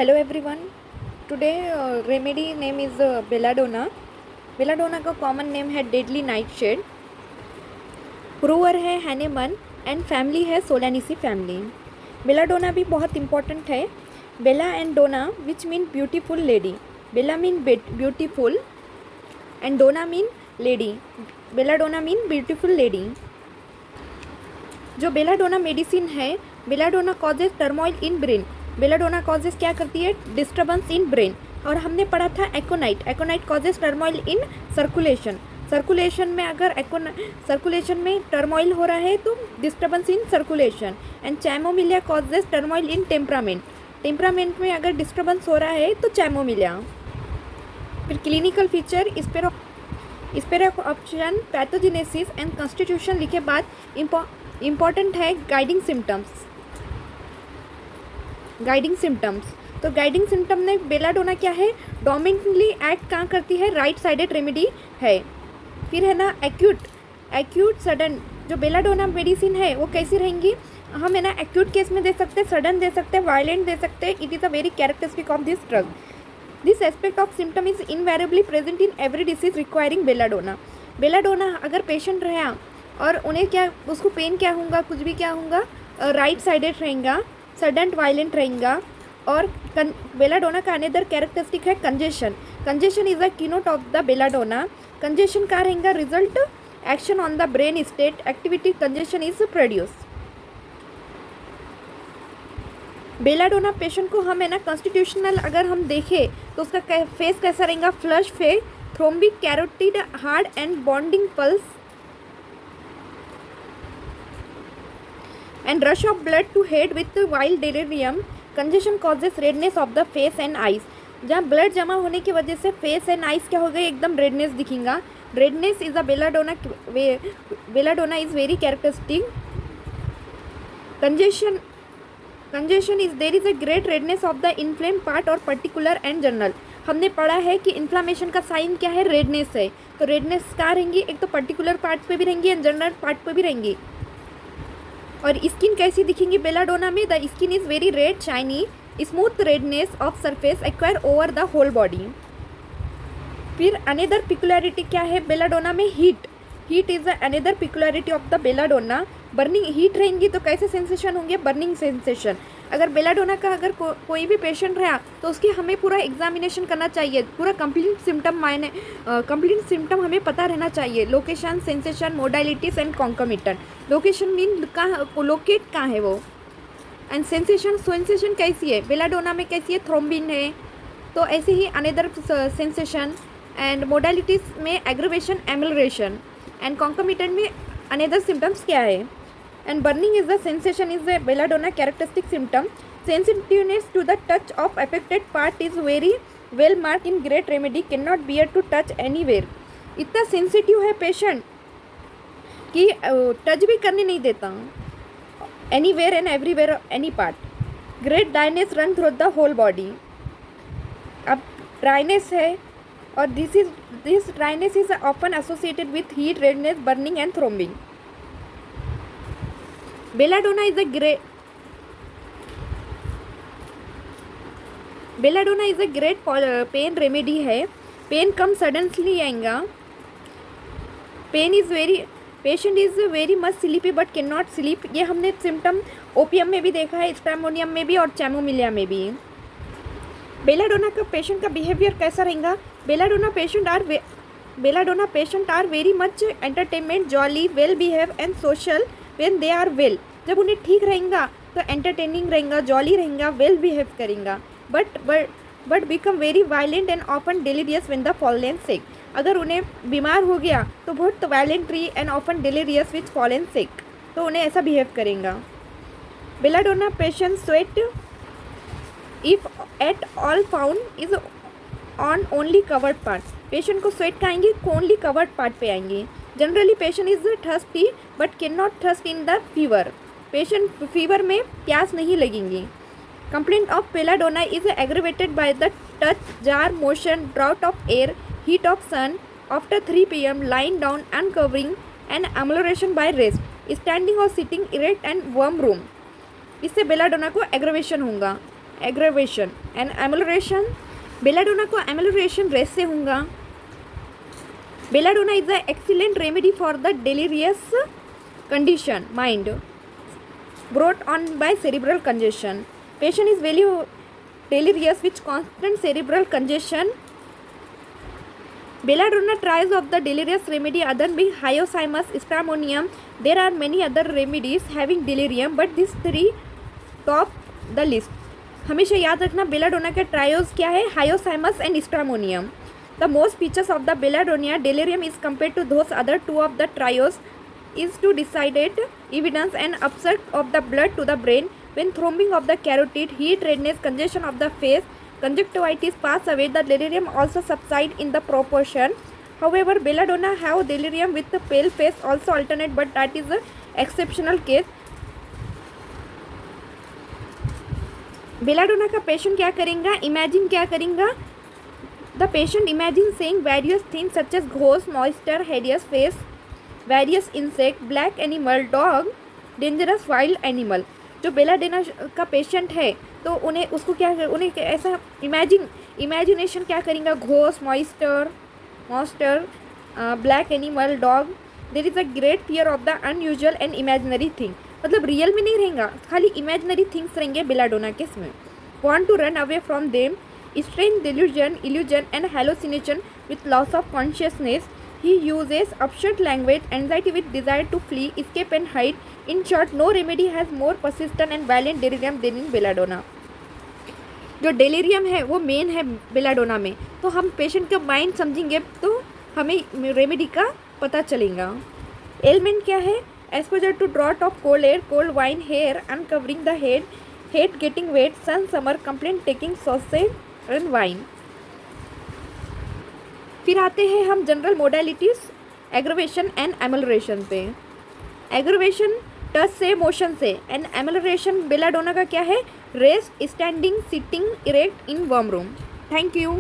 Hello everyone. Today remedy name is belladonna. Belladonna का common name है deadly nightshade. Prover है Hahnemann and family है Solanaceae family. Belladonna भी बहुत important है. Bella and donna which mean beautiful lady. Bella mean beautiful and donna mean lady. Belladonna mean beautiful lady. जो belladonna medicine है, belladonna causes turmoil in brain. Belladonna causes क्या करती है? Disturbance in brain. और हमने पढ़ा था aconite. Aconite causes turmoil in circulation. Circulation में अगर सर्कुलेशन में टर्मोइल हो रहा है तो disturbance in circulation. And chamomilla causes turmoil in temperament. Temperament में अगर डिस्टर्बेंस हो रहा है तो चैमोमिलिया. फिर clinical feature sphere of action, pathogenesis and constitution लिखे बाद इम्पॉर्टेंट है गाइडिंग सिम्टम्स. गाइडिंग सिम्टम्स तो गाइडिंग सिम्टम में बेलाडोना क्या है? डोमिनेंटली एक्ट कहाँ करती है? राइट साइडेड रेमेडी है. फिर है ना एक्यूट सडन. जो बेलाडोना मेडिसिन है वो कैसी रहेंगी? हम है ना एक्यूट केस में दे सकते हैं, सडन दे सकते हैं, वायलेंट दे सकते हैं. It is a very characteristic of this drug. This aspect of symptom is invariably present in every disease requiring belladonna. Belladonna अगर पेशेंट रहा और उन्हें क्या, उसको पेन क्या होगा, कुछ भी क्या होगा, राइट साइडेड रहेगा, सडन वायलेंट रहेगा. और बेलाडोना का अनदर कैरेक्टरिस्टिक है congestion. Congestion is a keynote of the belladonna. Congestion का रहेगा result action on the brain state activity. Congestion is produce. Belladonna patient को हम है ना कॉन्स्टिट्यूशनल अगर हम देखें तो उसका फेस कैसा रहेगा? Flush face, throbbing, carotid, hard and bounding pulse and rush of blood to head with wild delirium. Congestion causes redness of the face and eyes. जहाँ ब्लड जमा होने की वजह से फेस एंड आइज क्या हो गए? एकदम रेडनेस दिखेगा. Redness is a belladonna is very characteristic. Congestion is there is a great redness of the inflame part और पर्टिकुलर एंड जनरल. हमने पढ़ा है कि इन्फ्लामेशन का साइन क्या है? रेडनेस है. तो रेडनेस कहाँ रहेंगी? एक तो पर्टिकुलर पार्ट पे भी रहेंगी एंड जनरल पार्ट पे भी रहेंगी. और स्किन कैसी दिखेंगी बेलाडोना में? The skin is very red, shiny, smooth redness of surface acquire over the whole body. फिर अनदर पिकुलरिटी क्या है बेलाडोना में? Heat is another peculiarity of the belladonna. Burning heat रहेंगी तो कैसे सेंसेशन होंगे? Burning sensation. अगर बेलाडोना का अगर कोई भी पेशेंट रहा तो उसकी हमें पूरा एग्जामिनेशन करना चाहिए. पूरा कंप्लीट सिम्टम हमें पता रहना चाहिए. Location, sensation, modalities and concomitant. Location mean कहाँ, लोकेट कहाँ है वो. एंड सेंसेशन कैसी है बेलाडोना में? कैसी है? थ्रोम्बिन है. तो ऐसे ही अनदर सेंसेशन. एंड मोडालिटीज में एग्रीवेशन, एमलरेशन. एंड कॉन्कमिटेंट में अनदर सिम्टम्स क्या है? And burning is the sensation is a belladonna characteristic symptom. Sensitiveness to the touch of affected part is very well marked in great remedy. Cannot bear to touch anywhere. इतना sensitive है patient कि touch भी करने नहीं देता. Anywhere and everywhere, any part. Great dryness run through the whole body. अब dryness है और this dryness is often associated with heat, redness, burning and throbbing. Belladonna is a great pain remedy है. Pain come suddenly आएगा. Patient is very much sleepy but can not sleep. ये हमने symptom opium में भी देखा है, stramonium में भी और चैमोमिलिया में भी. बेलाडोना का पेशेंट का बिहेवियर कैसा रहेगा? Belladonna patient are very much entertainment, jolly, well behave and social when they are well. जब उन्हें ठीक रहेगा तो एंटरटेनिंग रहेगा, जॉली रहेगा, वेल बिहेव करेगा. But become very violent and often delirious when the fallen sick. अगर उन्हें बीमार हो गया तो बहुत violently and often delirious with fallen sick, तो उन्हें ऐसा बिहेव करेगा. Belladonna patient sweat if at all found is on only covered part. Patient को स्वेट आएंगे ओनली कवर्ड पार्ट पे आएंगे. Generally patient is thirsty but can not thirst in the fever. Patient fever में प्यास नहीं लगेंगी. Complaint of belladonna is aggravated by the touch, jar, motion, draught of air, heat of sun after 3 PM, lying down, uncovering and amelioration by rest, standing और sitting, erect and warm room. इससे belladonna को aggravation होगा. Aggravation and amelioration, belladonna को amelioration rest से होगा। Belladonna is a excellent remedy for the delirious condition mind brought on by cerebral congestion. Patient is very delirious with constant cerebral congestion. Belladonna tries of the delirious remedy other being hyoscyamus, stramonium. There are many other remedies having delirium but these three top the list. हमेशा याद रखना belladonna के triose क्या है, hyoscyamus and stramonium. The most features of the belladonna delirium is compared to those other two of the trios is to decided evidence and upset of the blood to the brain when thrombing of the carotid, heat, redness, congestion of the face, conjunctivitis pass away. The delirium also subside in the proportion. However, belladonna have delirium with the pale face also alternate, but that is a exceptional case. Belladonna का patient क्या करेगा, imagine क्या करेगा, the patient imagine seeing various things such as ghost, moisture, hideous face, various insect, black animal, dog, dangerous wild animal. जो belladonna का patient है तो उन्हें उसको क्या, उन्हें ऐसा इमेजिनेशन क्या करेंगे, ghost, moisture, black animal, dog. There is a great fear of the unusual and imaginary thing, मतलब रियल में नहीं रहेगा, खाली इमेजिनरी थिंग्स रहेंगे बेलाडोना केस में। Want to run away from them, strange delusion, illusion and hallucination with loss of consciousness. He uses absurd language, anxiety with desire to flee, escape and hide. In short, no remedy has more persistent and violent delirium than in belladonna. जो delirium है वो main है belladonna में, तो हम patient का mind समझेंगे तो हमें रेमेडी का पता चलेगा। एलिमेंट क्या है, exposure to draught of cold air, cold wine, hair uncovering the head getting wet, sun, summer, complaint taking sausage and wine. फिर आते हैं हम general modalities aggravation and amelioration पे। एग्रवेशन टच से, मोशन से, एंड एमुलरेशन बेलाडोना का क्या है, rest, standing, sitting, erect in warm room. Thank you.